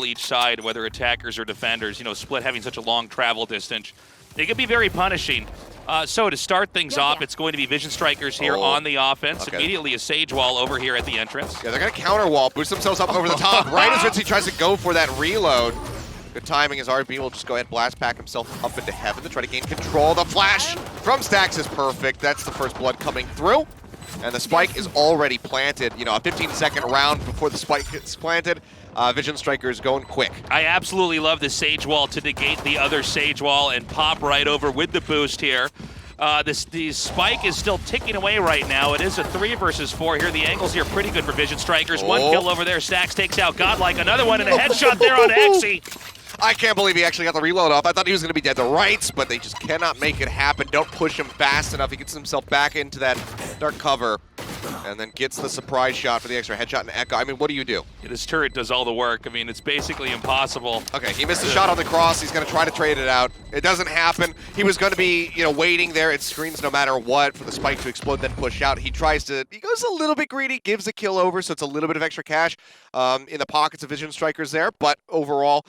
each side, whether attackers or defenders, split having such a long travel distance, they can be very punishing. So to start things off, it's going to be Vision Strikers here on the offense. Okay. Immediately a Sage Wall over here at the entrance. Yeah, they're going to counter wall, boost themselves up over the top, right as Ritzy tries to go for that reload. Good timing as RB will just go ahead and blast pack himself up into heaven to try to gain control. The flash from Stax is perfect. That's the first blood coming through. And the spike is already planted. A 15-second round before the spike gets planted. Vision Strikers going quick. I absolutely love the Sage Wall to negate the other Sage Wall and pop right over with the boost here. The spike is still ticking away right now. It is a 3 versus 4 here. The angles here pretty good for Vision Strikers. One kill over there. Stax takes out Godlike. Another one and a headshot there on Exy. I can't believe he actually got the reload off. I thought he was going to be dead to rights, but they just cannot make it happen. Don't push him fast enough. He gets himself back into that dark cover and then gets the surprise shot for the extra headshot and Echo. I mean, what do you do? This turret does all the work. I mean, it's basically impossible. Okay, he missed a shot on the cross. He's going to try to trade it out. It doesn't happen. He was going to be, waiting there. It screens no matter what for the spike to explode, then push out. He goes a little bit greedy, gives the kill over, so it's a little bit of extra cash in the pockets of Vision Strikers there. But overall,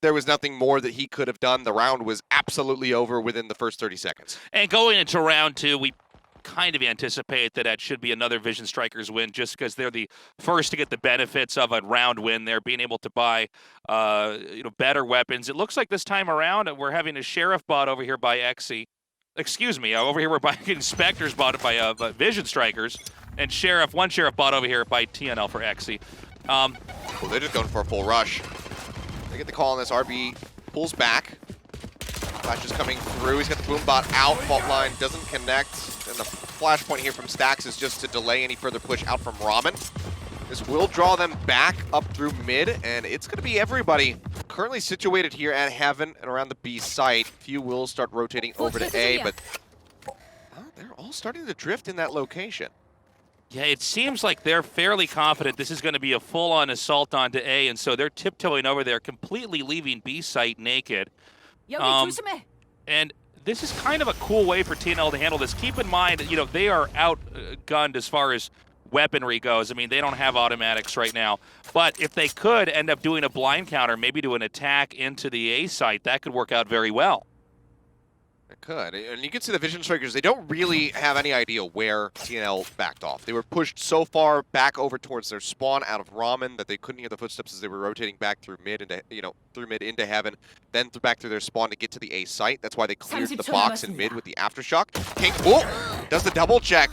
there was nothing more that he could have done. The round was absolutely over within the first 30 seconds. And going into round 2, we kind of anticipate that should be another Vision Strikers win just because they're the first to get the benefits of a round win. They're being able to buy better weapons. It looks like this time around we're having a Sheriff bot over here by Exy. Excuse me, over here we're getting Spectres bought by Vision Strikers, and one Sheriff bot over here by TNL for Exy. Well, they're just going for a full rush. They get the call on this. RB pulls back. Flash is coming through. He's got the boom bot out. Fault line doesn't connect. And the flashpoint here from Stax is just to delay any further push out from Ramen. This will draw them back up through mid, and it's going to be everybody currently situated here at Heaven and around the B site. Few will start rotating over to A, but they're all starting to drift in that location. Yeah, it seems like they're fairly confident this is going to be a full-on assault onto A, and so they're tiptoeing over there, completely leaving B site naked. And this is kind of a cool way for TNL to handle this. Keep in mind, they are outgunned as far as weaponry goes. I mean, they don't have automatics right now. But if they could end up doing a blind counter, maybe do an attack into the A site, that could work out very well. It could, and you can see the Vision Strikers, they don't really have any idea where TNL backed off. They were pushed so far back over towards their spawn out of Ramen that they couldn't hear the footsteps as they were rotating back through mid into Heaven, then back through their spawn to get to the A site. That's why they cleared the box in mid with the aftershock. King does the double check.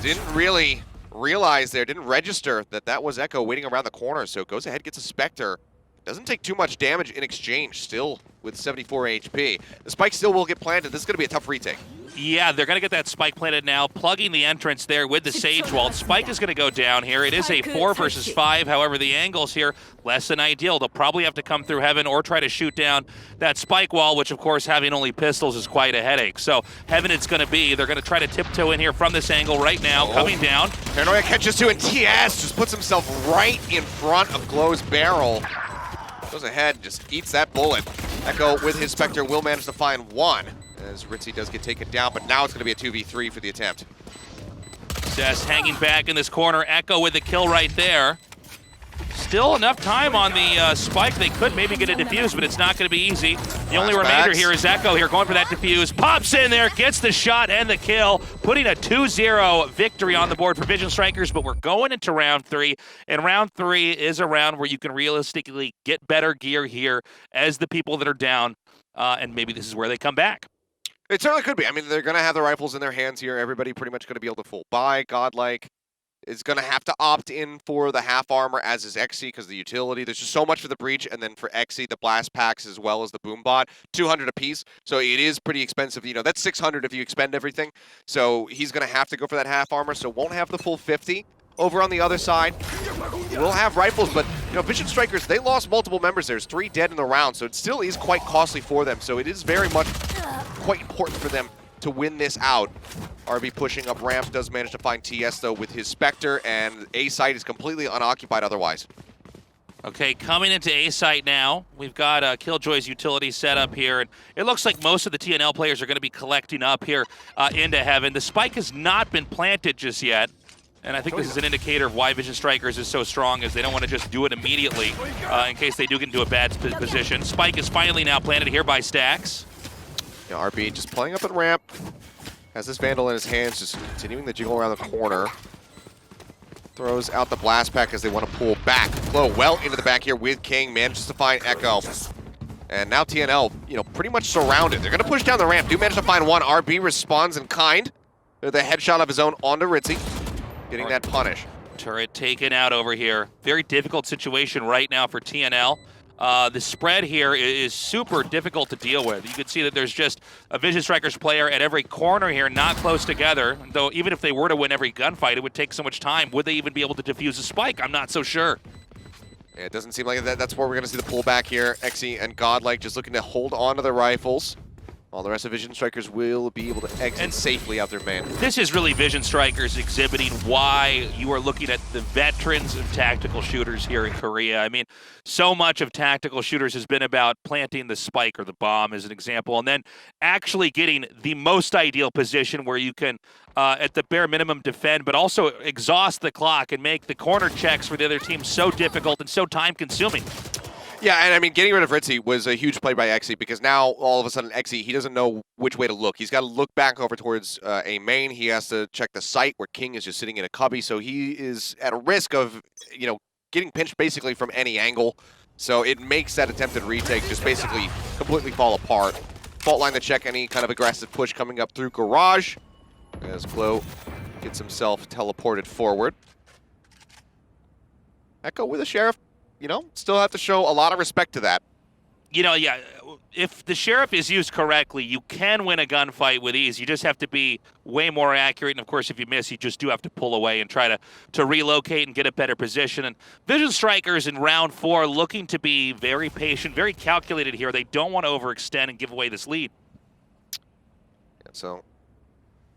Didn't really realize there, didn't register that was Echo waiting around the corner, so goes ahead, gets a Spectre. Doesn't take too much damage in exchange, still with 74 HP. The spike still will get planted. This is going to be a tough retake. Yeah, they're going to get that spike planted now, plugging the entrance there with the Sage Wall. Spike is going to go down here. It is a 4 versus 5. However, the angles here, less than ideal. They'll probably have to come through Heaven or try to shoot down that spike wall, which, of course, having only pistols is quite a headache. So Heaven it's going to be. They're going to try to tiptoe in here from this angle right now, coming down. Paranoia catches two, and TS just puts himself right in front of Glow's barrel. Goes ahead, just eats that bullet. Echo with his Spectre will manage to find one as Ritzy does get taken down, but now it's going to be a 2v3 for the attempt. Cess hanging back in this corner. Echo with the kill right there. Still enough time on the spike. They could maybe get a defuse, but it's not going to be easy. The only remainder here is Echo here going for that defuse. Pops in there, gets the shot and the kill, putting a 2-0 victory on the board for Vision Strikers, but we're going into round 3, and round 3 is a round where you can realistically get better gear here as the people that are down, and maybe this is where they come back. It certainly could be. I mean, they're going to have the rifles in their hands here. Everybody pretty much going to be able to full buy. Godlike is going to have to opt in for the half armor, as is Exy, because the utility. There's just so much for the breach, and then for Exy, the blast packs as well as the boom bot, 200 apiece. So it is pretty expensive. That's 600 if you expend everything. So he's going to have to go for that half armor. So won't have the full 50. Over on the other side, we'll have rifles, but Vision Strikers, they lost multiple members. There's 3 dead in the round, so it still is quite costly for them. So it is very much quite important for them to win this out. RB pushing up ramp, does manage to find TS though with his Spectre, and A site is completely unoccupied otherwise. Okay, coming into A site now, we've got Killjoy's utility set up here, and it looks like most of the TNL players are going to be collecting up here into Heaven. The spike has not been planted just yet, And I think this is an indicator of why Vision Strikers is so strong, is they don't want to just do it immediately in case they do get into a bad position. Spike is finally now planted here by Stax. Yeah, RB just playing up at ramp. Has this Vandal in his hands, just continuing the jiggle around the corner. Throws out the blast pack as they want to pull back. Flow well into the back here with King, manages to find Echo. And now TNL, pretty much surrounded. They're going to push down the ramp. Do manage to find one. RB responds in kind. The headshot of his own onto Ritzy. Getting that punish. Turret taken out over here. Very difficult situation right now for TNL. The spread here is super difficult to deal with. You can see that there's just a Vision Strikers player at every corner here, not close together. Though even if they were to win every gunfight, it would take so much time. Would they even be able to defuse a spike? I'm not so sure. Yeah, it doesn't seem like that's where we're going to see the pullback here. Xe and Godlike just looking to hold on to their rifles. While the rest of Vision Strikers will be able to exit safely out their man. This is really Vision Strikers exhibiting why you are looking at the veterans of tactical shooters here in Korea. I mean, so much of tactical shooters has been about planting the spike or the bomb as an example, and then actually getting the most ideal position where you can, at the bare minimum, defend, but also exhaust the clock and make the corner checks for the other team so difficult and so time-consuming. Yeah, and I mean, getting rid of Ritzy was a huge play by Xe because now, all of a sudden, Xe, he doesn't know which way to look. He's got to look back over towards a main. He has to check the site where King is just sitting in a cubby, so he is at a risk of, getting pinched basically from any angle. So it makes that attempted retake just basically completely fall apart. Fault line to check any kind of aggressive push coming up through Garage as Glow gets himself teleported forward. Echo with a Sheriff. Still have to show a lot of respect to that. Yeah, if the Sheriff is used correctly, you can win a gunfight with ease. You just have to be way more accurate. And, of course, if you miss, you just do have to pull away and try to relocate and get a better position. And Vision Strikers in round 4 looking to be very patient, very calculated here. They don't want to overextend and give away this lead. And so,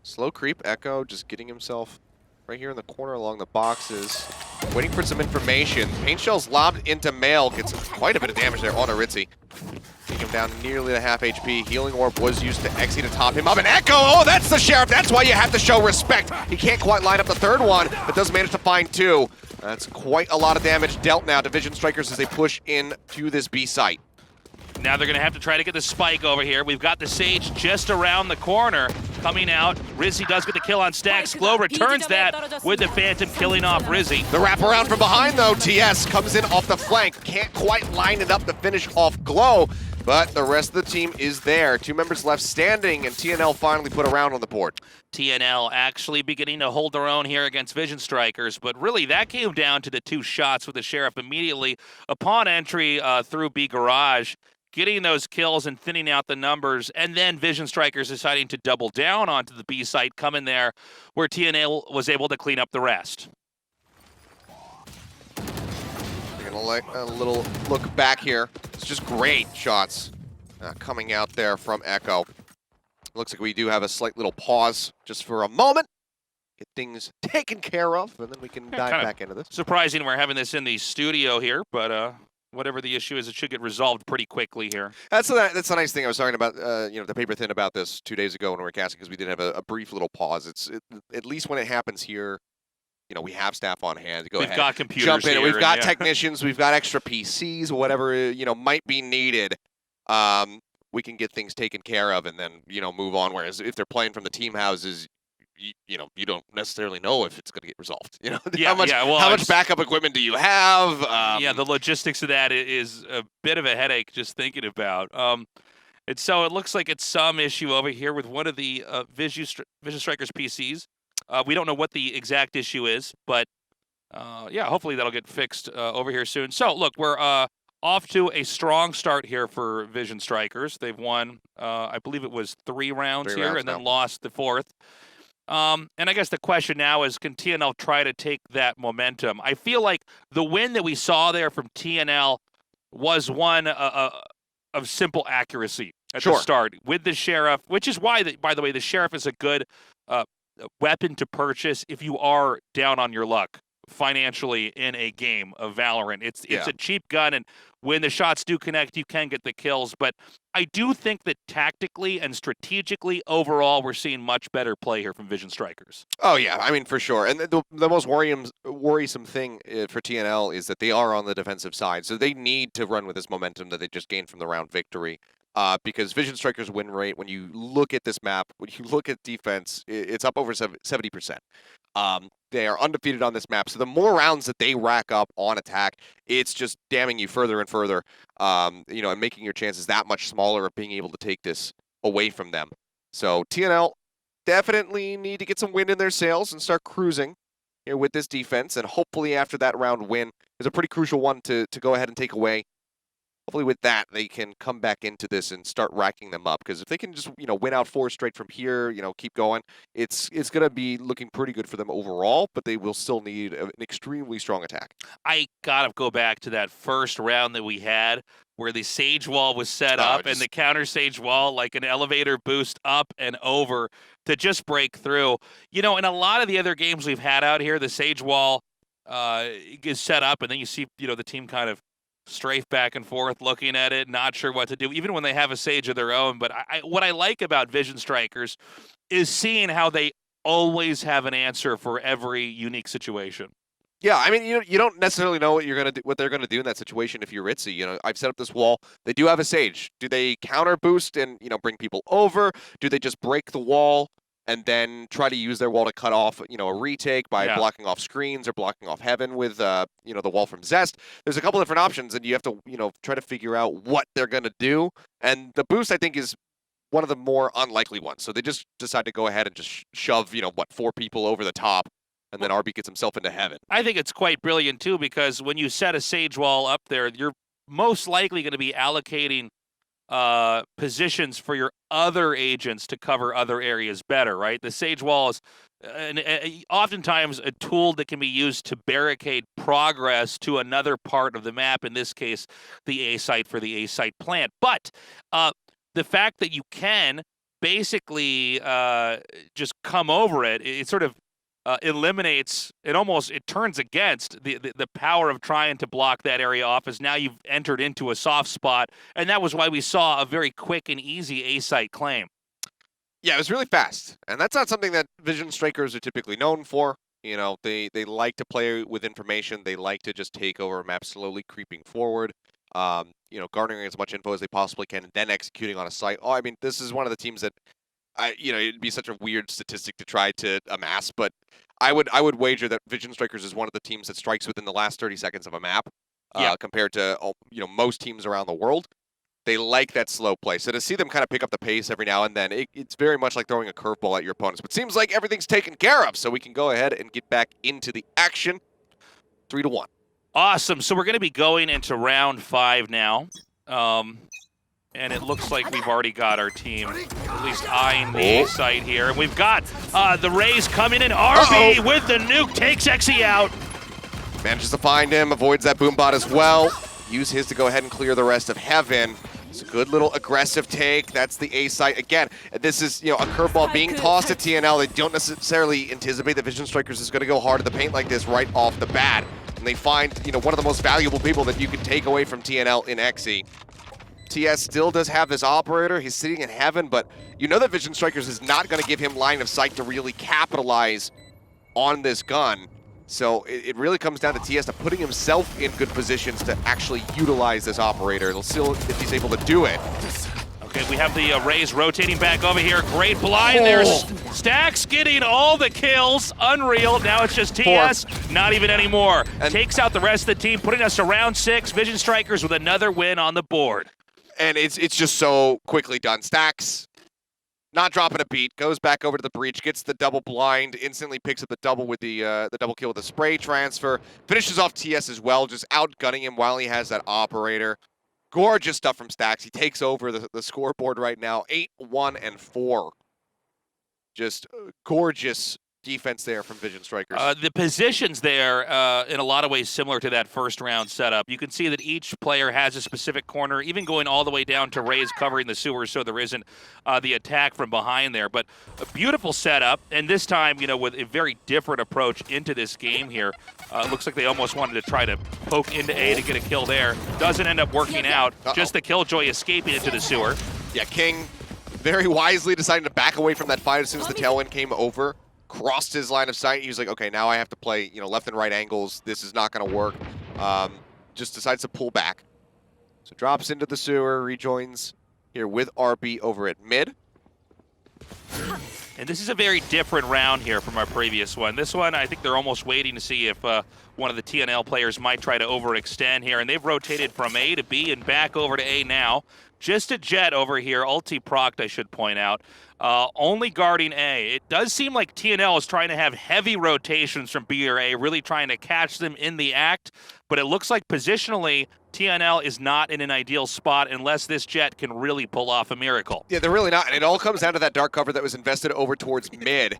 slow creep. Echo just getting himself right here in the corner along the boxes. Waiting for some information. Paint Shell's lobbed into Mail. Gets quite a bit of damage there on Ritzy. Taking him down nearly to half HP. Healing Orb was used to Xe to top him up. And Echo, oh, that's the Sheriff. That's why you have to show respect. He can't quite line up the third one, but does manage to find 2. That's quite a lot of damage dealt now to Vision Strikers as they push into this B site. Now they're going to have to try to get the spike over here. We've got the Sage just around the corner coming out. Rizzy does get the kill on Stax. Glow returns that with the Phantom killing off Rizzy. The wraparound from behind, though. TS comes in off the flank. Can't quite line it up to finish off Glow, but the rest of the team is there. 2 members left standing, and TNL finally put a round on the board. TNL actually beginning to hold their own here against Vision Strikers, but really that came down to the 2 shots with the Sheriff immediately upon entry through B Garage. Getting those kills and thinning out the numbers, and then Vision Strikers deciding to double down onto the B site, coming there where TNL was able to clean up the rest. We're gonna let a little look back here. It's just great shots coming out there from Echo. Looks like we do have a slight little pause just for a moment. Get things taken care of, and then we can dive back into this. Surprising we're having this in the studio here, but whatever the issue is, it should get resolved pretty quickly here. That's the nice thing. I was talking about, the paper thin about this 2 days ago when we were casting, because we did have a brief little pause. At least when it happens here, we have staff on hand to go ahead. We've got computers jump in. here, We've got technicians. We've got extra PCs, whatever might be needed. We can get things taken care of and then move on. Whereas if they're playing from the team houses, you don't necessarily know if it's going to get resolved. How much backup equipment do you have? Yeah, the logistics of that is a bit of a headache just thinking about. And so it looks like it's some issue over here with one of the Vision Strikers PCs. We don't know what the exact issue is, but yeah, hopefully that'll get fixed over here soon. So look, we're off to a strong start here for Vision Strikers. They've won, I believe it was 3 rounds here, and then lost the 4th. And I guess the question now is, can TNL try to take that momentum? I feel like the win that we saw there from TNL was one of simple accuracy at the start with the Sheriff, which is why, by the way, the Sheriff is a good weapon to purchase if you are down on your luck financially in a game of Valorant. It's a cheap gun, and when the shots do connect, you can get the kills. But I do think that tactically and strategically overall, we're seeing much better play here from Vision Strikers. Oh yeah, I mean for sure. And the most worrisome thing for TNL is that they are on the defensive side, so they need to run with this momentum that they just gained from the round victory. Because Vision Strikers' win rate, when you look at this map, when you look at defense, it's up over 70%. They are undefeated on this map, so the more rounds that they rack up on attack, it's just damning you further and further, you know, and making your chances that much smaller of being able to take this away from them. So TNL definitely need to get some wind in their sails and start cruising here with this defense, and hopefully after that round win is a pretty crucial one to go ahead and take away. Hopefully with that, they can come back into this and start racking them up. Because if they can just, you know, win out 4 straight from here, you know, keep going, it's going to be looking pretty good for them overall, but they will still need an extremely strong attack. I got to go back to that first round that we had where the Sage Wall was set up and the counter Sage Wall, like an elevator boost up and over to just break through. You know, in a lot of the other games we've had out here, the Sage Wall is set up, and then you see, you know, the team kind of strafe back and forth, looking at it, not sure what to do, even when they have a Sage of their own. But what I like about Vision Strikers is seeing how they always have an answer for every unique situation. Yeah, I mean, you don't necessarily know what they're gonna do in that situation if you're Ritzy. You know, I've set up this wall. They do have a Sage. Do they counter boost and, you know, bring people over? Do they just break the wall and then try to use their wall to cut off, you know, a retake by blocking off screens or blocking off heaven with, you know, the wall from Zest? There's a couple different options, and you have to, you know, try to figure out what they're going to do. And the boost, I think, is one of the more unlikely ones. So they just decide to go ahead and just shove, you know, 4 people over the top, and then RB gets himself into heaven. I think it's quite brilliant, too, because when you set a Sage Wall up there, you're most likely going to be allocating positions for your other agents to cover other areas better, right? The Sage Wall is oftentimes a tool that can be used to barricade progress to another part of the map, in this case, the A site for the A site plant. But the fact that you can basically just come over it, it sort of eliminates, it turns against the power of trying to block that area off, as now you've entered into a soft spot, and that was why we saw a very quick and easy A-site claim. Yeah, it was really fast, and that's not something that Vision Strikers are typically known for. You know, they like to play with information. They like to just take over a map slowly, creeping forward, you know, garnering as much info as they possibly can, and then executing on a site. Oh, I mean, this is one of the teams that, you know, it'd be such a weird statistic to try to amass, but I would wager that Vision Strikers is one of the teams that strikes within the last 30 seconds of a map, compared to, you know, most teams around the world. They like that slow play. So to see them kind of pick up the pace every now and then, it's very much like throwing a curveball at your opponents. But it seems like everything's taken care of, so we can go ahead and get back into the action. 3-1. Awesome. So we're going to be going into round 5 now. And it looks like we've already got our team at least eyeing the site here. And we've got the Rays coming in. RB with the nuke takes Xe out. Manages to find him, avoids that boombot as well. Use his to go ahead and clear the rest of heaven. It's a good little aggressive take. That's the A site. Again, this is, you know, a curveball being tossed at TNL. They don't necessarily anticipate that Vision Strikers is going to go hard in the paint like this right off the bat. And they find, you know, one of the most valuable people that you can take away from TNL in Xe. TS still does have this operator. He's sitting in heaven, but you know that Vision Strikers is not going to give him line of sight to really capitalize on this gun. So it really comes down to TS to putting himself in good positions to actually utilize this operator. It'll still, if he's able to do it. Okay, we have the Rays rotating back over here. Great blind there. Stacks getting all the kills. Unreal. Now it's just TS. 4. Not even anymore. And takes out the rest of the team, putting us to round 6. Vision Strikers with another win on the board. And it's just so quickly done. Stacks, not dropping a beat, goes back over to the breach, gets the double blind, instantly picks up the double with the double kill with the spray transfer, finishes off TS as well, just outgunning him while he has that operator. Gorgeous stuff from Stacks. He takes over the scoreboard right now, 8-1-4. Just gorgeous defense there from Vision Strikers. The positions there, in a lot of ways, similar to that first round setup. You can see that each player has a specific corner, even going all the way down to Rays covering the sewers, so there isn't the attack from behind there. But a beautiful setup, and this time, you know, with a very different approach into this game here. Looks like they almost wanted to try to poke into A to get a kill there. Doesn't end up working out. Just the Killjoy escaping into the sewer. Yeah, King very wisely deciding to back away from that fight as soon as the tailwind came over. Crossed his line of sight. He was like, okay, now I have to play, you know, left and right angles. This is not going to work. Just decides to pull back. So drops into the sewer, rejoins here with RB over at mid. And this is a very different round here from our previous one. This one, I think they're almost waiting to see if one of the TNL players might try to overextend here. And they've rotated from A to B and back over to A now. Just a Jet over here, ulti-procced, I should point out. Only guarding A. It does seem like TNL is trying to have heavy rotations from B or A, really trying to catch them in the act. But it looks like positionally, TNL is not in an ideal spot unless this Jet can really pull off a miracle. Yeah, they're really not. And it all comes down to that dark cover that was invested over towards mid.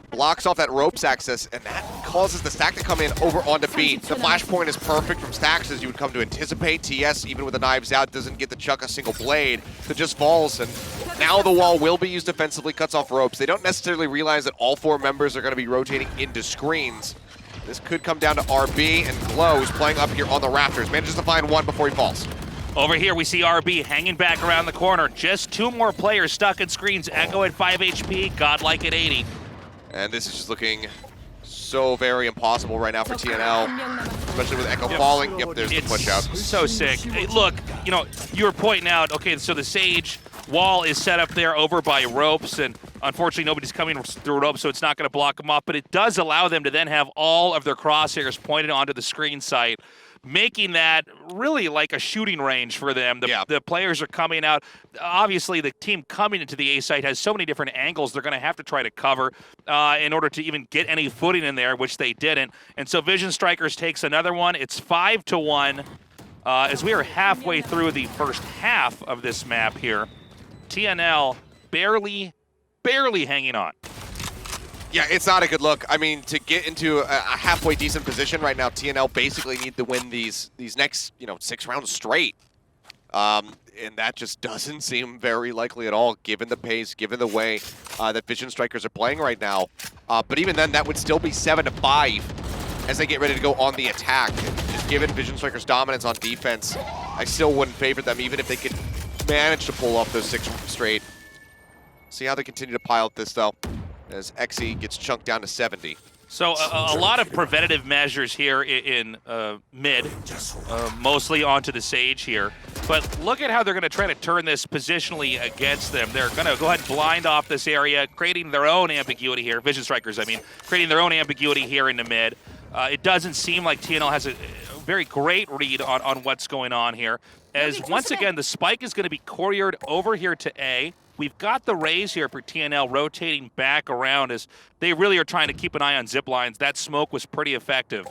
Blocks off that ropes access, and that causes the stack to come in over onto B. The flashpoint is perfect from stacks as you would come to anticipate. TS, even with the knives out, doesn't get to chuck a single blade. So just falls, and now the wall will be used defensively, cuts off ropes. They don't necessarily realize that all four members are going to be rotating into screens. This could come down to RB, and Glow, who's playing up here on the rafters, manages to find one before he falls. Over here, we see RB hanging back around the corner. Just two more players stuck in screens. Echo at 5 HP, Godlike at 80. And this is just looking so very impossible right now for TNL, especially with Echo falling. Yep, there's the push out. So sick. Hey, look, you know, you were pointing out, okay, so the Sage wall is set up there over by ropes, and unfortunately nobody's coming through ropes, so it's not going to block them off, but it does allow them to then have all of their crosshairs pointed onto the screen site, making that really like a shooting range for them. The players are coming out. Obviously, the team coming into the A site has so many different angles they're going to have to try to cover in order to even get any footing in there, which they didn't. And so Vision Strikers takes another one. It's 5-1 as we are halfway through the first half of this map here. TNL barely hanging on. Yeah, it's not a good look. I mean, to get into a halfway decent position right now, TNL basically need to win these next, 6 rounds straight. And that just doesn't seem very likely at all, given the pace, given the way that Vision Strikers are playing right now. But even then, that would still be 7-5 as they get ready to go on the attack. Just given Vision Strikers' dominance on defense, I still wouldn't favor them, even if they could manage to pull off those 6 straight. See how they continue to pilot this, though, as XE gets chunked down to 70. So a lot of preventative measures here in mid, mostly onto the Sage here. But look at how they're going to try to turn this positionally against them. They're going to go ahead and blind off this area, creating their own ambiguity here. Vision Strikers, I mean, creating their own ambiguity here in the mid. It doesn't seem like TNL has a very great read on what's going on here. As once again, the spike is going to be couriered over here to A. We've got the Rays here for TNL rotating back around as they really are trying to keep an eye on zip lines. That smoke was pretty effective.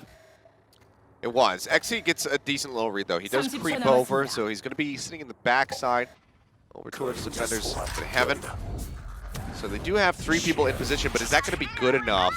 It was. XE gets a decent little read, though. He does creep over, so he's going to be sitting in the backside over towards the defenders in heaven. So they do have 3 people in position, but is that going to be good enough?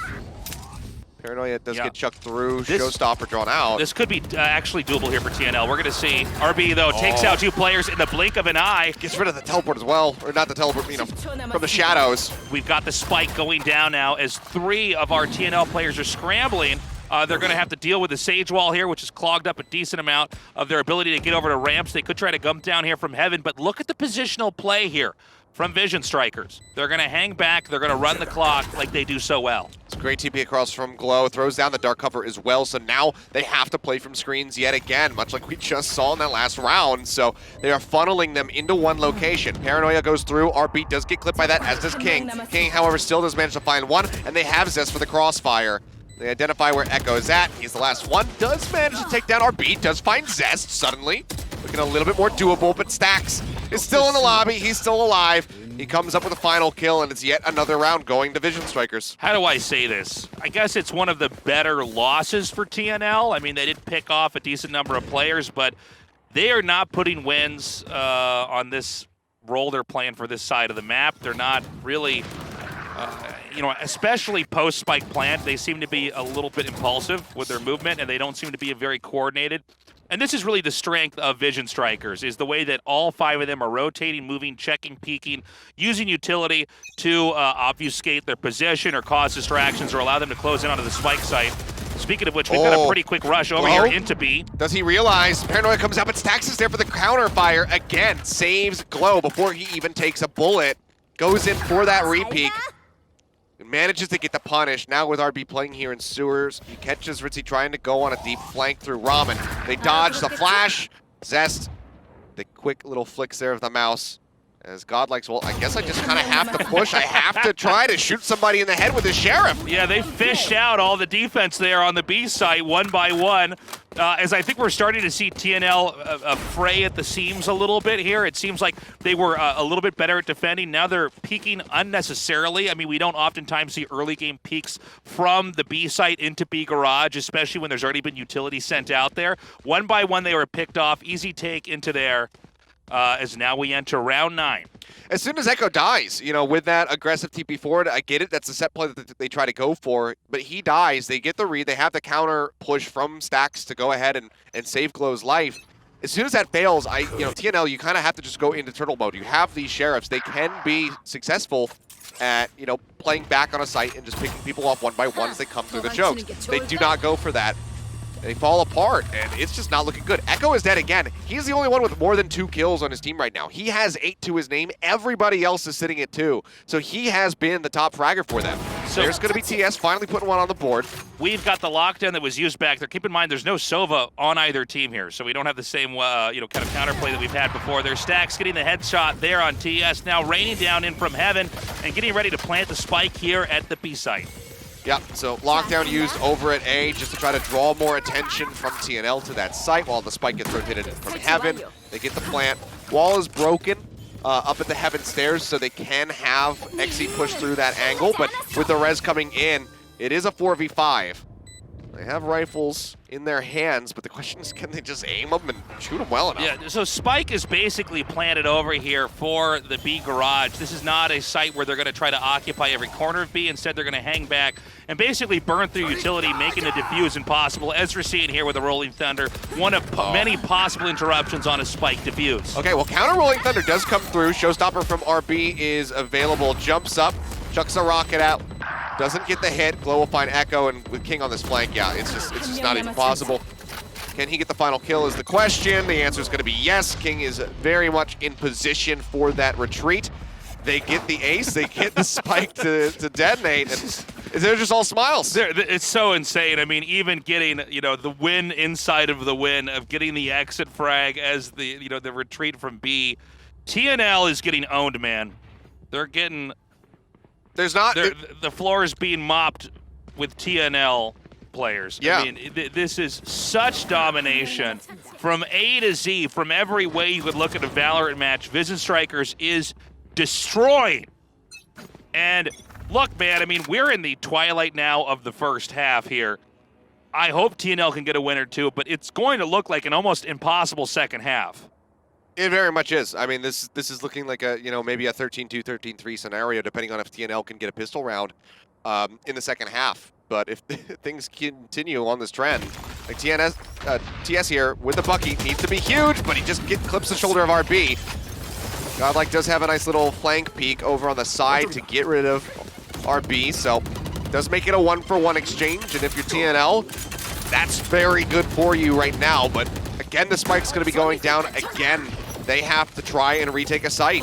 Paranoia does get chucked through, showstopper drawn out. This could be actually doable here for TNL. We're going to see. RB, though, takes out 2 players in the blink of an eye. Gets rid of the teleport as well. Or not the teleport, from the shadows. We've got the spike going down now as 3 of our TNL players are scrambling. They're going to have to deal with the Sage wall here, which has clogged up a decent amount of their ability to get over to ramps. They could try to gump down here from heaven, but look at the positional play here from Vision Strikers. They're going to hang back. They're going to run the clock like they do so well. It's a great TP across from Glow. Throws down the dark cover as well. So now they have to play from screens yet again, much like we just saw in that last round. So they are funneling them into one location. Paranoia goes through. RB does get clipped by that, as does King. King, however, still does manage to find one, and they have Zest for the crossfire. They identify where Echo is at. He's the last one. Does manage to take down RB. Does find Zest suddenly. Looking a little bit more doable, but Stacks is still in the lobby. He's still alive. He comes up with a final kill, and it's yet another round going to Vision Strikers. How do I say this? I guess it's one of the better losses for TNL. I mean, they did pick off a decent number of players, but they are not putting wins on this role they're playing for this side of the map. They're not really you know, especially post-spike plant, they seem to be a little bit impulsive with their movement, and they don't seem to be very coordinated. And this is really the strength of Vision Strikers, is the way that all 5 of them are rotating, moving, checking, peeking, using utility to obfuscate their position or cause distractions or allow them to close in onto the spike site. Speaking of which, we've got a pretty quick rush over here into B. Does he realize? Paranoia comes out, but Stax is there for the counter fire. Again, saves Glow before he even takes a bullet. Goes in for that repeat. Manages to get the punish. Now with RB playing here in sewers, he catches Ritzy trying to go on a deep flank through Ramen. They dodge the flash. Zest, the quick little flicks there of the mouse. As Godlike's, well, I guess I just kind of have to push. I have to try to shoot somebody in the head with the Sheriff. Yeah, they fished out all the defense there on the B site one by one. As I think we're starting to see TNL fray at the seams a little bit here. It seems like they were a little bit better at defending. Now they're peeking unnecessarily. I mean, we don't oftentimes see early game peeks from the B site into B garage, especially when there's already been utility sent out there. One by one, they were picked off. Easy take into there. As now we enter round 9. As soon as Echo dies, you know, with that aggressive TP forward, I get it. That's the set play that they try to go for. But he dies. They get the read. They have the counter push from Stax to go ahead and save Glow's life. As soon as that fails, TNL, you kind of have to just go into turtle mode. You have these Sheriffs. They can be successful at, playing back on a site and just picking people off one by one as they come through the chokes. They do not go for that. They fall apart, and it's just not looking good. Echo is dead again. He's the only one with more than 2 kills on his team right now. He has 8 to his name. Everybody else is sitting at 2. So he has been the top fragger for them. So there's going to be TS finally putting one on the board. We've got the lockdown that was used back there. Keep in mind, there's no Sova on either team here, so we don't have the same, kind of counterplay that we've had before. There's Stax getting the headshot there on TS, now raining down in from heaven and getting ready to plant the spike here at the B site. Yep, so lockdown used over at A just to try to draw more attention from TNL to that site while the spike gets rotated from heaven. They get the plant. Wall is broken up at the heaven stairs, so they can have XE push through that angle, but with the res coming in, it is a 4v5. They have rifles in their hands, but the question is, can they just aim them and shoot them well enough? Yeah, so Spike is basically planted over here for the B garage. This is not a site where they're going to try to occupy every corner of B. Instead, they're going to hang back and basically burn through utility, making the defuse impossible. Ezra seeing here with a Rolling Thunder, one of many possible interruptions on a Spike defuse. Okay, well, counter Rolling Thunder does come through. Showstopper from RB is available. Jumps up, chucks a rocket out. Doesn't get the hit. Glow will find Echo, and with King on this flank, yeah, it's just not even possible. Can he get the final kill is the question. The answer is going to be yes. King is very much in position for that retreat. They get the ace. They get the spike to detonate, and they're just all smiles. It's so insane. I mean, even getting, the win inside of the win of getting the exit frag as the, the retreat from B. TNL is getting owned, man. They're getting... the floor is being mopped with TNL players. Yeah. I mean, this is such domination from A to Z, from every way you could look at a Valorant match. Vision Strikers is destroying. And look, man, I mean, we're in the twilight now of the first half here. I hope TNL can get a win or two, but it's going to look like an almost impossible second half. It very much is. I mean, this is looking like a, maybe a 13-2, 13-3 scenario, depending on if TNL can get a pistol round in the second half. But if things continue on this trend, like TS here with the Bucky needs to be huge, but he just clips the shoulder of RB. Godlike does have a nice little flank peek over on the side to get rid of RB, so does make it a 1-for-1 exchange. And if you're TNL, that's very good for you right now. But again, the spike's going to be going down again. They have to try and retake a site.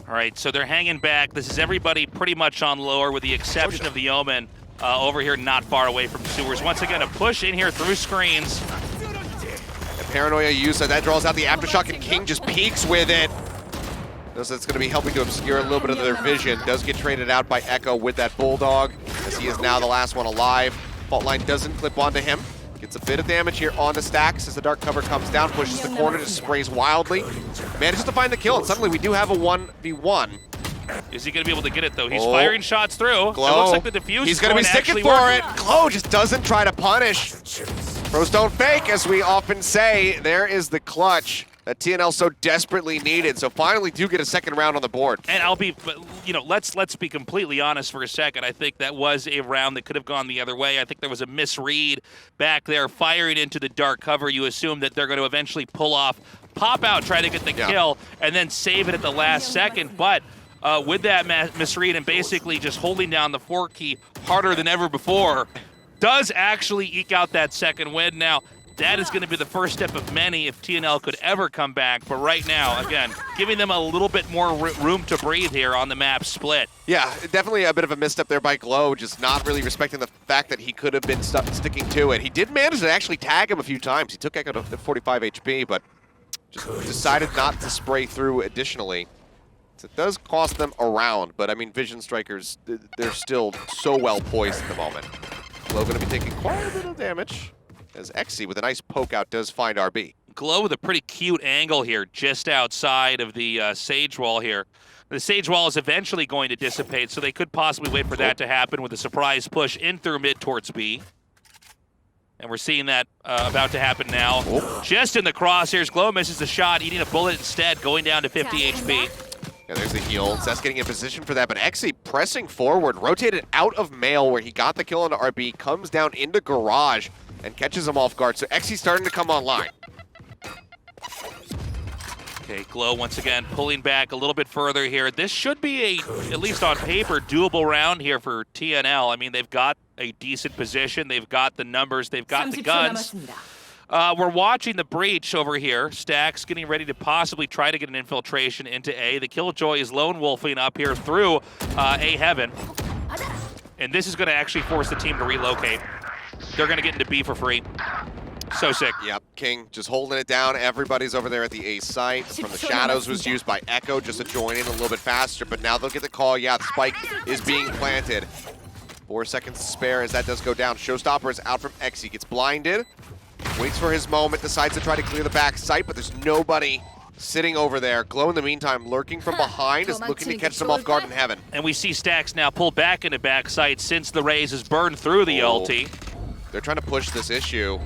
All right, so they're hanging back. This is everybody pretty much on lower with the exception of the Omen over here not far away from sewers. Once again, a push in here through screens. And Paranoia used that draws out the aftershock, and King just peeks with it. Knows that's going to be helping to obscure a little bit of their vision. Does get traded out by Echo with that Bulldog, as he is now the last one alive. Fault line doesn't clip onto him. Gets a bit of damage here onto Stax as the dark cover comes down, pushes the corner, just sprays wildly. Manages to find the kill, and suddenly we do have a 1v1. Is he going to be able to get it, though? He's firing shots through. Glow. It looks like the defuse He's going to be sticking for it. Glow just doesn't try to punish. Pros don't fake, as we often say. There is the clutch. that TNL so desperately needed. So finally do get a second round on the board. And let's be completely honest for a second. I think that was a round that could have gone the other way. I think there was a misread back there, firing into the dark cover. You assume that they're going to eventually pull off, pop out, try to get the kill, and then save it at the last second. But with that misread and basically just holding down the 4 key harder than ever before, does actually eke out that second win. Now, that is going to be the first step of many if TNL could ever come back. But right now, again, giving them a little bit more room to breathe here on the map split. Yeah, definitely a bit of a misstep there by Glow, just not really respecting the fact that he could have been sticking to it. He did manage to actually tag him a few times. He took Echo to 45 HP, but just decided not to spray through additionally. So it does cost them a round, but I mean, Vision Strikers, they're still so well poised at the moment. Glow going to be taking quite a bit of damage, as Xe with a nice poke out does find RB. Glow with a pretty cute angle here, just outside of the Sage Wall here. The Sage Wall is eventually going to dissipate, so they could possibly wait for that to happen with a surprise push in through mid towards B. And we're seeing that about to happen now. Just in the crosshairs, Glow misses the shot, eating a bullet instead, going down to 50 HP. Yeah, there's the heal. Seth's getting in position for that, but Xe pressing forward, rotated out of Mail where he got the kill on RB, comes down into Garage, and catches him off guard. So Xe's starting to come online. Okay, Glow once again pulling back a little bit further here. This should be at least on paper, doable round here for TNL. I mean, they've got a decent position. They've got the numbers. They've got the guns. We're watching the breach over here. Stax getting ready to possibly try to get an infiltration into A. The Killjoy is lone wolfing up here through A Heaven. And this is going to actually force the team to relocate. They're going to get into B for free. So sick. Yep, King just holding it down. Everybody's over there at the A site. From the shadows was used by Echo just to join in a little bit faster, but now they'll get the call. Yeah, the spike is being planted. 4 seconds to spare as that does go down. Showstopper is out from Xe, gets blinded, waits for his moment, decides to try to clear the back site, but there's nobody sitting over there. Glow in the meantime lurking from behind is looking to catch them off guard in Heaven. And we see Stax now pull back into back site since the Raze has burned through the ulti. They're trying to push this issue.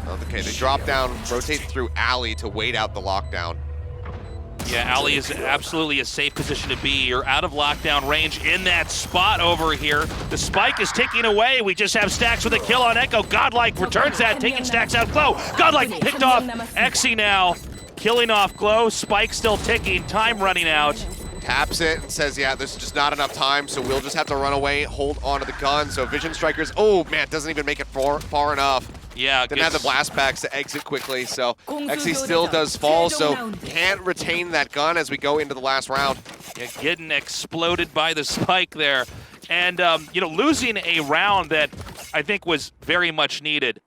Okay, they drop down, rotate through Alley to wait out the lockdown. Yeah, Alley is absolutely a safe position to be. You're out of lockdown range in that spot over here. The spike is ticking away. We just have Stax with a kill on Echo. Godlike returns that, taking Stax out. Glow. Godlike picked off Xe now, killing off Glow. Spike still ticking, time running out. Taps it and says, yeah, there's just not enough time, so we'll just have to run away, hold onto the gun. So Vision Strikers, oh man, doesn't even make it far enough. Yeah, didn't have the blast packs to exit quickly, so Xe still does fall, so can't retain that gun as we go into the last round. Yeah, getting exploded by the spike there. And, losing a round that I think was very much needed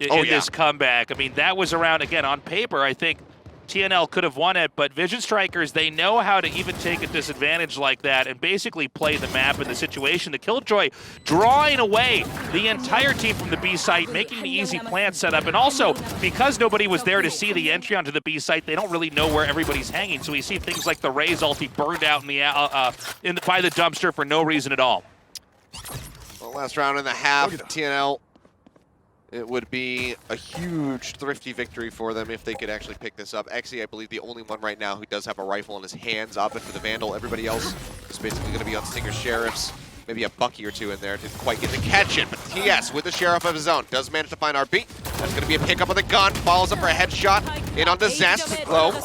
in this comeback. I mean, that was a round, again, on paper, I think TNL could have won it, but Vision Strikers, they know how to even take a disadvantage like that and basically play the map and the situation. The Killjoy drawing away the entire team from the B site, making an easy plant setup, and also because nobody was there to see the entry onto the B site, they don't really know where everybody's hanging. So we see things like the Raze ulti burned out by the dumpster for no reason at all. Well, last round and a half, TNL. It would be a huge thrifty victory for them if they could actually pick this up. Xe, I believe, the only one right now who does have a rifle in his hands, opting for the Vandal. Everybody else is basically going to be on Stinger Sheriffs. Maybe a Bucky or two in there. Didn't quite get to catch it, but TS with the Sheriff of his own does manage to find RB. That's going to be a pickup on the gun. Follows up for a headshot in onto Zest. Glow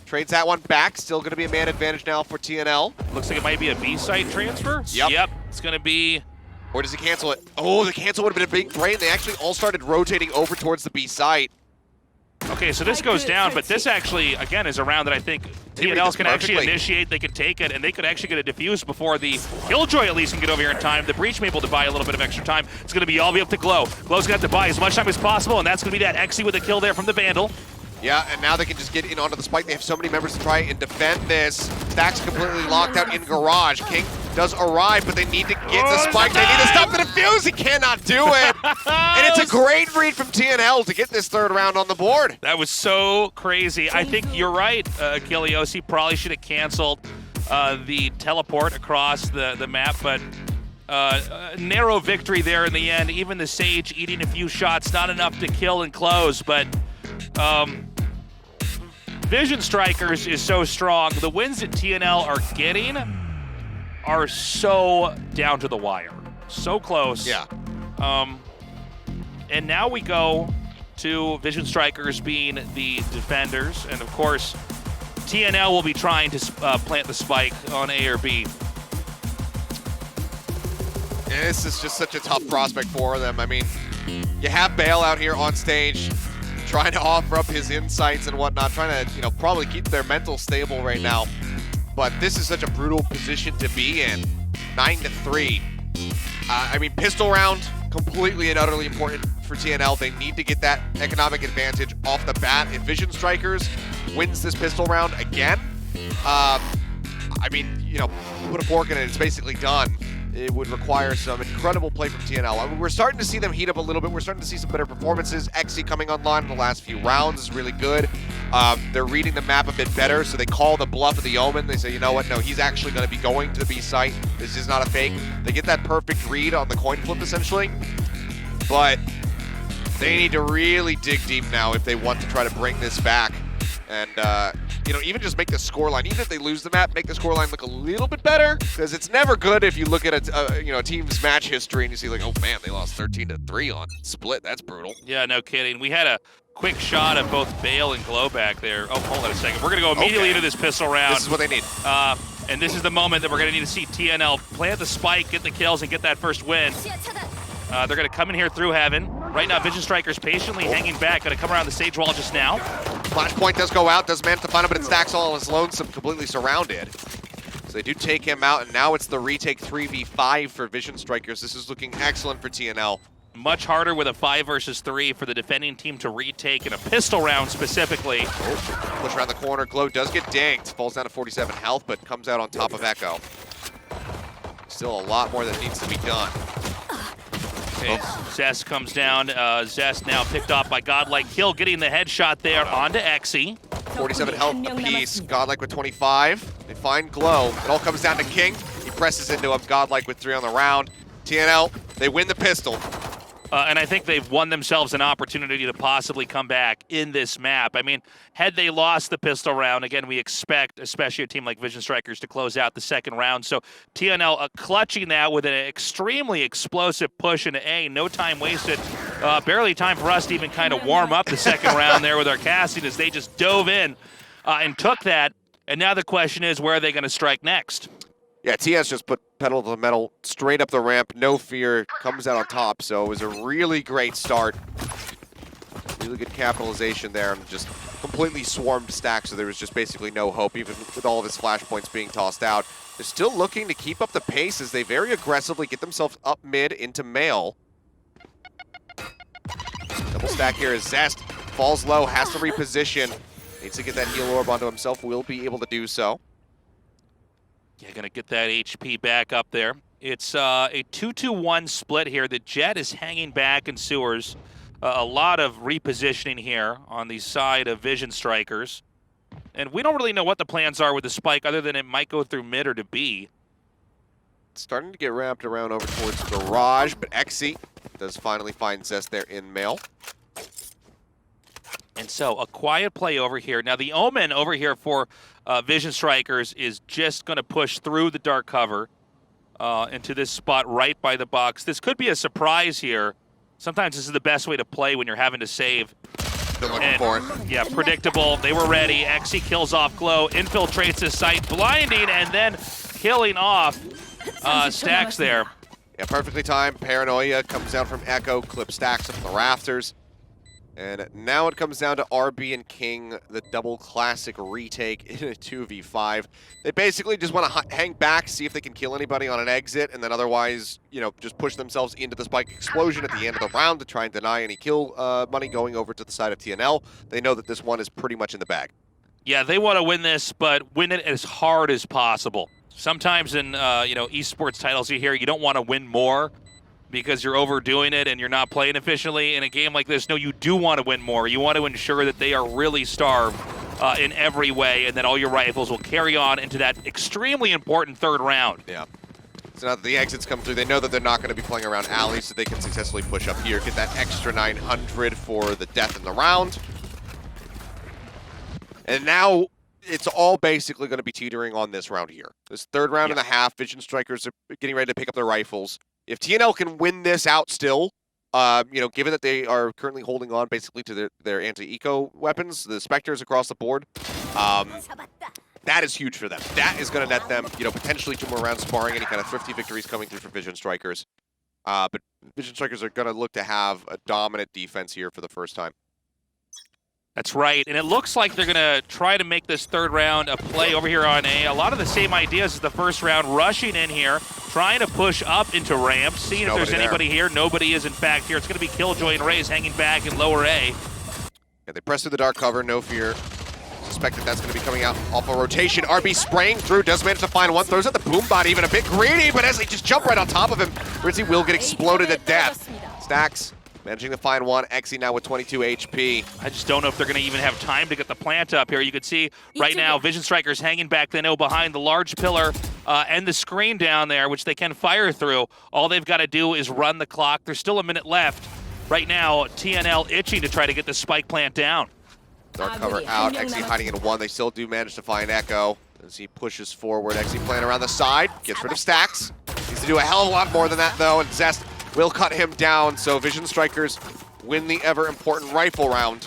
trades that one back. Still going to be a man advantage now for TNL. Looks like it might be a B site transfer. Yep. It's going to be... Or does he cancel it? Oh, the cancel would have been a big brain. They actually all started rotating over towards the B site. Okay, so this goes down, but this actually, again, is a round that I think TNL can actually initiate. They can take it, and they could actually get a defuse before the Killjoy at least can get over here in time. The Breach may be able to buy a little bit of extra time. It's going to be all the way up to Glow. Glow's going to have to buy as much time as possible, and that's going to be that Xe with a kill there from the Vandal. Yeah, and now they can just get in onto the spike. They have so many members to try and defend this. Stack's completely locked out in Garage. King does arrive, but they need to get the spike. They need to stop the defuse. He cannot do it. And it's a great read from TNL to get this third round on the board. That was so crazy. I think you're right, Achilleos. He probably should have canceled the teleport across the map, but narrow victory there in the end. Even the Sage eating a few shots, not enough to kill and close, but Vision Strikers is so strong. The wins that TNL are getting are so down to the wire. So close. Yeah. And now we go to Vision Strikers being the defenders. And of course, TNL will be trying to plant the spike on A or B. And this is just such a tough prospect for them. I mean, you have Bale out here on stage trying to offer up his insights and whatnot, trying to, probably keep their mental stable right now. But this is such a brutal position to be in. 9-3. I mean, pistol round, completely and utterly important for TNL. They need to get that economic advantage off the bat. If Vision Strikers wins this pistol round again, I mean, put a fork in it, it's basically done. It would require some incredible play from TNL. I mean, we're starting to see them heat up a little bit. We're starting to see some better performances. XC coming online in the last few rounds is really good. They're reading the map a bit better, so they call the bluff of the Omen. They say, you know what, no, he's actually going to be going to the B site. This is not a fake. They get that perfect read on the coin flip, essentially. But they need to really dig deep now if they want to try to bring this back. And, even just make the scoreline, even if they lose the map, make the scoreline look a little bit better. Because it's never good if you look at a team's match history and you see like, oh man, they lost 13-3 on split. That's brutal. Yeah, no kidding. We had a quick shot of both Bale and Glow back there. Oh, hold on a second. We're going to go immediately into this pistol round. This is what they need. And this is the moment that we're going to need to see TNL plant the spike, get the kills, and get that first win. They're going to come in here through heaven. Right now, Vision Strikers patiently hanging back. Going to come around the stage wall just now. Flashpoint does go out, does manage to find him, but it stacks all on his lonesome, completely surrounded. So they do take him out, and now it's the retake 3v5 for Vision Strikers. This is looking excellent for TNL. Much harder with a 5 versus 3 for the defending team to retake in a pistol round specifically. Push around the corner. Glow does get dinged. Falls down to 47 health, but comes out on top of Echo. Still a lot more that needs to be done. Okay, Zest comes down. Zest now picked off by Godlike. Kill getting the headshot there onto Exy. 47 health apiece. Godlike with 25. They find Glow. It all comes down to King. He presses into him. Godlike with 3 on the round. TNL, they win the pistol. And I think they've won themselves an opportunity to possibly come back in this map. I mean, had they lost the pistol round, again, we expect, especially a team like Vision Strikers, to close out the second round. So TNL clutching that with an extremely explosive push into A. No time wasted. Barely time for us to even kind of warm up the second round there with our casting as they just dove in and took that. And now the question is, where are they going to strike next? Yeah, TS just put pedal to the metal straight up the ramp, no fear, comes out on top. So it was a really great start. Really good capitalization there, and just completely swarmed stack, so there was just basically no hope, even with all of his flashpoints being tossed out. They're still looking to keep up the pace as they very aggressively get themselves up mid into Mail. Double stack here as Zest falls low, has to reposition. Needs to get that heal orb onto himself, will be able to do so. Yeah, gonna get that HP back up there. It's a 2-2-1 split here. The Jet is hanging back in sewers. A lot of repositioning here on the side of Vision Strikers. And we don't really know what the plans are with the spike other than it might go through mid or to B. It's starting to get wrapped around over towards Garage, but Exy does finally find Zest there in Mail. And so a quiet play over here. Now the Omen over here for Vision Strikers is just going to push through the dark cover into this spot right by the box. This could be a surprise here. Sometimes this is the best way to play when you're having to save. They're looking for it. Yeah, predictable. They were ready. Exy kills off Glow, infiltrates his site, blinding, and then killing off Stacks there. Yeah, perfectly timed. Paranoia comes out from Echo, clip Stacks up the rafters. And now it comes down to RB and King, the double classic retake in a 2v5. They basically just want to hang back, see if they can kill anybody on an exit, and then otherwise, just push themselves into the spike explosion at the end of the round to try and deny any kill money going over to the side of TNL. They know that this one is pretty much in the bag. Yeah, they want to win this, but win it as hard as possible. Sometimes in esports titles you hear you don't want to win more because you're overdoing it and you're not playing efficiently. In a game like this, no, you do want to win more. You want to ensure that they are really starved in every way, and that all your rifles will carry on into that extremely important third round. Yeah. So now that the exits come through, they know that they're not going to be playing around alleys, so they can successfully push up here, get that extra 900 for the death in the round. And now it's all basically going to be teetering on this round here. This third round and a half, Vision Strikers are getting ready to pick up their rifles. If TNL can win this out still, given that they are currently holding on basically to their anti-eco weapons, the Spectres across the board, that is huge for them. That is going to net them, potentially 2 more rounds sparring, any kind of thrifty victories coming through for Vision Strikers. But Vision Strikers are going to look to have a dominant defense here for the first time. That's right, and it looks like they're going to try to make this third round a play over here on A. A lot of the same ideas as the first round, rushing in here, trying to push up into ramp, seeing if there's anybody here. Nobody is, in fact, here. It's going to be Killjoy and Raze hanging back in lower A. Yeah, they press through the dark cover, no fear. Suspect that that's going to be coming out off a rotation. RB spraying through, does manage to find one, throws out the boom bot, even a bit greedy, but as they just jump right on top of him, Ritzy will get exploded to death. Stacks managing to find one. Exy now with 22 HP. I just don't know if they're going to even have time to get the plant up here. You can see right now Vision Strikers hanging back, they know, behind the large pillar and the screen down there, which they can fire through. All they've got to do is run the clock. There's still a minute left. Right now, TNL itching to try to get the spike plant down. Dark cover out. Exy hiding in 1. They still do manage to find Echo as he pushes forward. Exy playing around the side. Gets rid of Stacks. Needs to do a hell of a lot more than that, though, and Zest will cut him down, so Vision Strikers win the ever-important rifle round.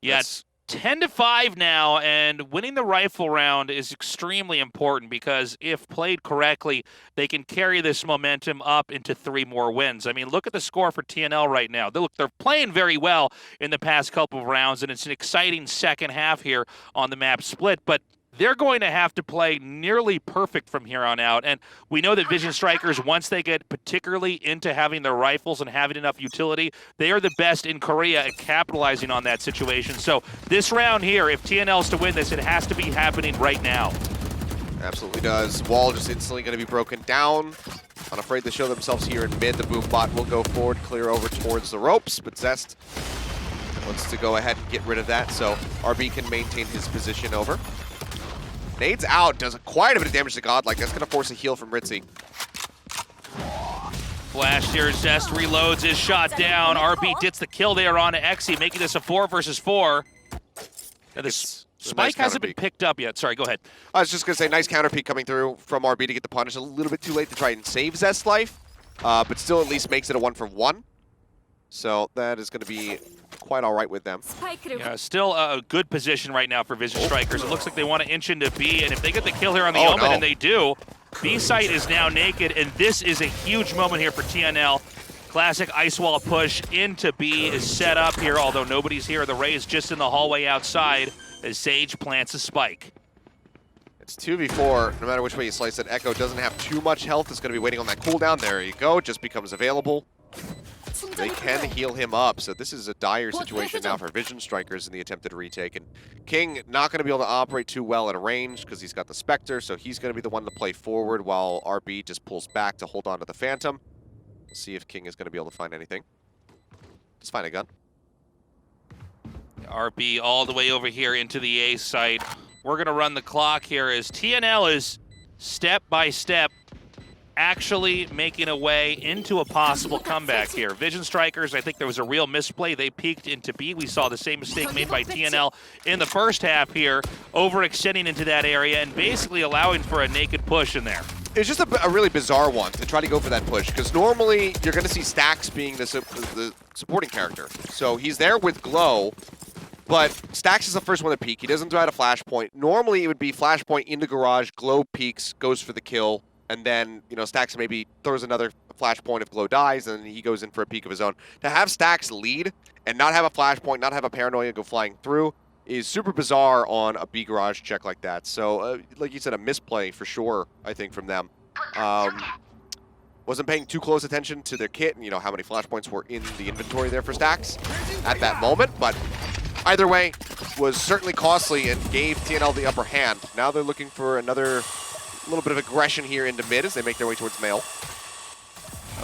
Yeah, it's 10-5 now, and winning the rifle round is extremely important because if played correctly, they can carry this momentum up into 3 more wins. I mean, look at the score for TNL right now. They're playing very well in the past couple of rounds, and it's an exciting second half here on the map split, but they're going to have to play nearly perfect from here on out. And we know that Vision Strikers, once they get particularly into having their rifles and having enough utility, they are the best in Korea at capitalizing on that situation. So this round here, if TNL's to win this, it has to be happening right now. Absolutely does. Wall just instantly going to be broken down. Unafraid to show themselves here in mid. The boom bot will go forward, clear over towards the ropes, but Zest wants to go ahead and get rid of that, so RB can maintain his position over. Nades out, does quite a bit of damage to Godlike. That's going to force a heal from Ritzy. Flash here, Zest reloads, is shot down. RB gets the kill there on Exy, making this a 4 versus 4. Now this spike hasn't been picked up yet. Sorry, go ahead. I was just going to say, nice counter peek coming through from RB to get the punish. A little bit too late to try and save Zest's life, but still at least makes it a 1-for-1. So that is going to be quite all right with them. Yeah, still a good position right now for Vision Strikers. It looks like they want to inch into B, and if they get the kill here on the Omen, and they do, B site is now naked, and this is a huge moment here for TNL. Classic ice wall push into B is set up here, although nobody's here. The Ray is just in the hallway outside as Sage plants a spike. It's 2v4, no matter which way you slice it. Echo doesn't have too much health. It's going to be waiting on that cooldown. There you go, just becomes available. They can heal him up, so this is a dire situation now for Vision Strikers in the attempted retake. And King not going to be able to operate too well at a range because he's got the Spectre, so he's going to be the one to play forward while RB just pulls back to hold on to the Phantom. We'll see if King is going to be able to find anything. Just find a gun. RB all the way over here into the A site. We're going to run the clock here as TNL is step by step actually making a way into a possible comeback here. Vision Strikers, I think there was a real misplay. They peeked into B. We saw the same mistake made by TNL in the first half here, overextending into that area and basically allowing for a naked push in there. It's just a really bizarre one to try to go for that push, because normally you're going to see Stacks being the supporting character. So he's there with Glow, but Stacks is the first one to peek. He doesn't throw out a flashpoint. Normally it would be flashpoint into garage, Glow peeks, goes for the kill, and then, Stacks maybe throws another flashpoint if Glow dies, and he goes in for a peek of his own. To have Stacks lead and not have a flashpoint, not have a paranoia go flying through is super bizarre on a B garage check like that. So, like you said, a misplay for sure, I think, from them. Wasn't paying too close attention to their kit and, how many flashpoints were in the inventory there for Stacks at that moment, but either way, was certainly costly and gave TNL the upper hand. Now they're looking for another little bit of aggression here into mid as they make their way towards Mail.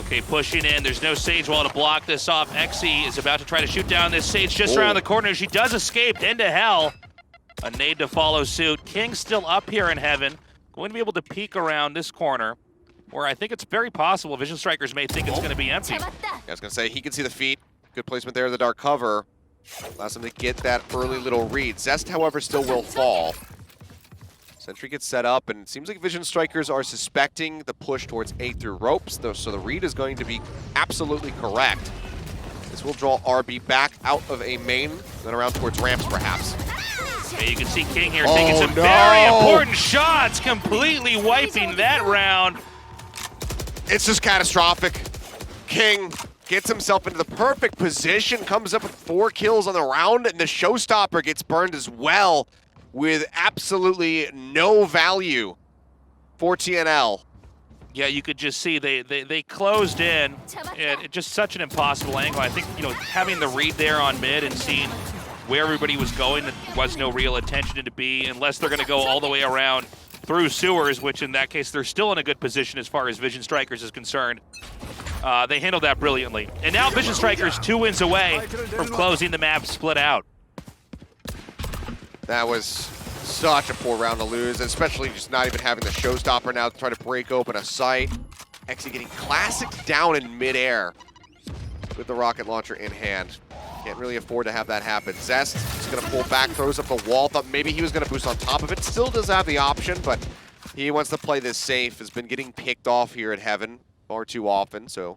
Okay, pushing in. There's no Sage wall to block this off. Exy is about to try to shoot down this Sage just around the corner. She does escape into hell. A nade to follow suit. King still up here in heaven. Going to be able to peek around this corner where I think it's very possible Vision Strikers may think it's going to be empty. Yeah, I was going to say, he can see the feet. Good placement there in the dark cover. Allows them to get that early little read. Zest, however, still will fall. Sentry gets set up, and it seems like Vision Strikers are suspecting the push towards A through ropes, though, so the read is going to be absolutely correct. This will draw RB back out of a main, then around towards ramps, perhaps. Yeah, you can see King here taking some very important shots, completely wiping that round. It's just catastrophic. King gets himself into the perfect position, comes up with 4 kills on the round, and the showstopper gets burned as well with absolutely no value for TNL. Yeah, you could just see they closed in. It's just such an impossible angle. I think, you know, having the read there on mid and seeing where everybody was going, there was no real attention to B, unless they're going to go all the way around through sewers, which in that case, they're still in a good position as far as Vision Strikers is concerned. They handled that brilliantly. And now Vision Strikers 2 wins away from closing the map split out. That was such a poor round to lose, especially just not even having the showstopper now to try to break open a site. Actually getting classic down in midair with the rocket launcher in hand. Can't really afford to have that happen. Zest is going to pull back, throws up the wall. Thought maybe he was going to boost on top of it. Still does have the option, but he wants to play this safe. Has been getting picked off here at Heaven far too often, so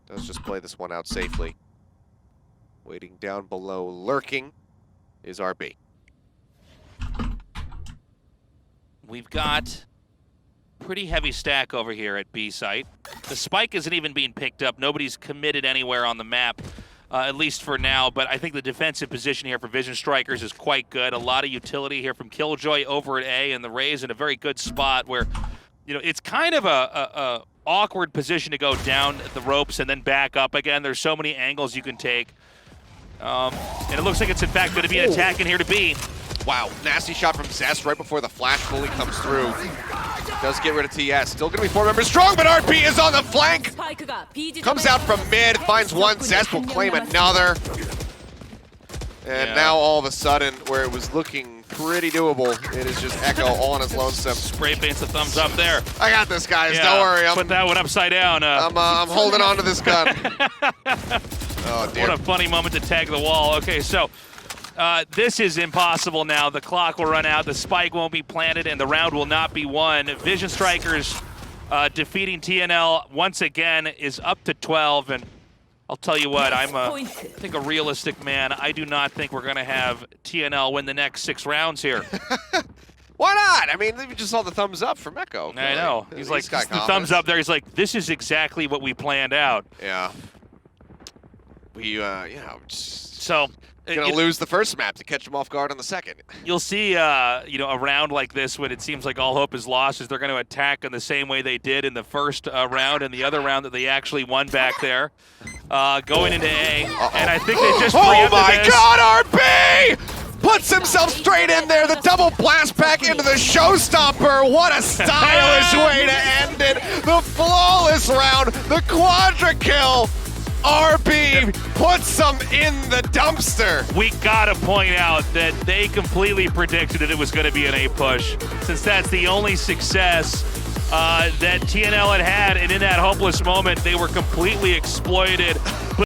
let's just play this one out safely. Waiting down below, lurking, is RB. We've got pretty heavy stack over here at B site. The spike isn't even being picked up. Nobody's committed anywhere on the map, at least for now. But I think the defensive position here for Vision Strikers is quite good. A lot of utility here from Killjoy over at A, and the Rays in a very good spot where, you know, it's kind of a awkward position to go down the ropes and then back up again. There's so many angles you can take. And it looks like it's in fact going to be an attack in here to B. Wow, nasty shot from Zest right before the flash fully comes through. Does get rid of TS. Still going to be 4 members strong, but RB is on the flank. Comes out from mid, finds one. Zest will claim another. And now all of a sudden, where it was looking pretty doable, it is just Echo all on his lonesome. Spray paints a thumbs up there. I got this, guys. Don't worry. Put that one upside down. I'm holding on to this gun. Oh, dear. What a funny moment to tag the wall. Okay, so this is impossible now. The clock will run out, the spike won't be planted, and the round will not be won. Vision Strikers defeating TNL once again is up to 12, and I'll tell you what, I think a realistic man. I do not think we're going to have TNL win the next 6 rounds here. Why not? I mean, we just saw the thumbs up from Echo. I know. He's like, the thumbs up there. He's like, this is exactly what we planned out. Yeah. We, you know, just so gonna lose the first map to catch them off guard on the second. You'll see, you know, a round like this when it seems like all hope is lost, is they're going to attack in the same way they did in the first round and the other round that they actually won back there, going into A. And I think they just preempted my God, RB puts himself straight in there. The double blast back into the showstopper. What a stylish way to end it. The flawless round, the quadra kill. RB puts them in the dumpster. We gotta point out that they completely predicted that it was gonna be an A push, since that's the only success that TNL had, and in that hopeless moment, they were completely exploited